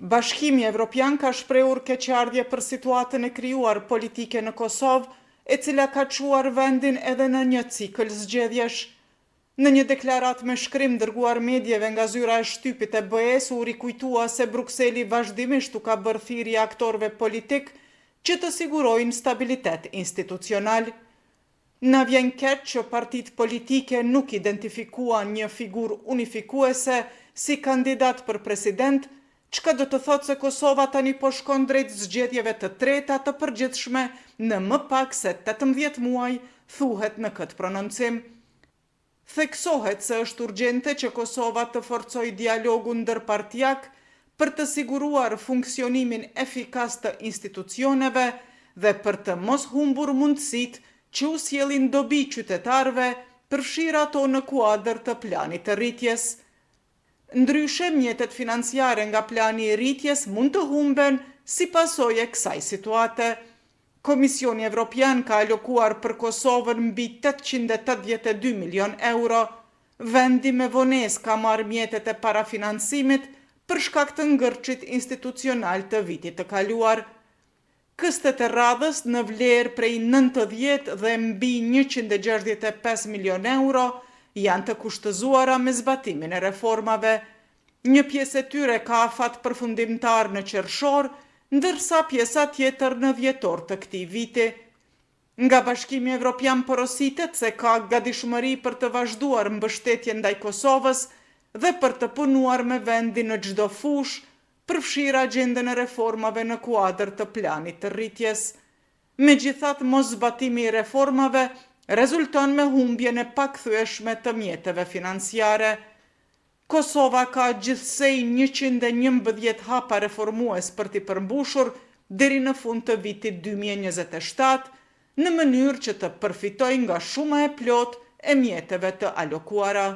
Bashkimi Evropian ka shprehur keqardhje për situatën e krijuar politike në Kosovë, e cila ka çuar vendin edhe në një cikël zgjedhjesh. Në një deklarat me shkrim dërguar medjeve nga zyra e shtypit e BE-s, u rikujtua se Brukseli vazhdimisht u ka bërë thirrje aktorëve politik që të sigurojnë stabilitet institucional. Na vjen keq që partitë politike nuk identifikuan një figurë unifikuese si kandidat për president, çka do të thotë se Kosova tani po shkon drejt zgjedhjeve të treta të përgjithshme në më pak se 18 muaj, thuhet në këtë prononcim. Theksohet se është urgjente që Kosova të forcojë dialogun ndërpartijak për të siguruar funksionimin efikas të institucioneve dhe për të mos humbur mundësitë që u sjellin dobi qytetarëve, përfshirë ato në kuadër të planit të rritjes. Ndryshe, mjetet financiare nga plani i rritjes mund të humben si pasojë e kësaj situate. Komisioni Evropian ka alokuar për Kosovën mbi 882 milion euro. Vendi me vonesë ka marrë mjetet e parafinancimit për shkak të ngërçit institucional të vitit të kaluar. Këstet e radhës në vlerë prej 90 dhe mbi 165 milion euro janë të kushtëzuara me zbatimin e reformave. Një pjesë e tyre ka afat përfundimtar në qershor, ndërsa pjesa tjetër në dhjetor të këtij viti. Nga Bashkimi Evropian porositet se ka gatishmëri për të vazhduar mbështetjen ndaj Kosovës dhe për të punuar me vendin në çdo fushë, përfshirë agjendën e reformave në kuadër të planit të rritjes. Megjithatë, mos zbatimi i reformave rezulton me humbjen e pakthyeshme të mjeteve financiare. Kosova ka gjithsej 111 hapa reformues për t'i përmbushur deri në fund të vitit 2027, në mënyrë që të përfitojë nga shuma e plotë e mjeteve të alokuara.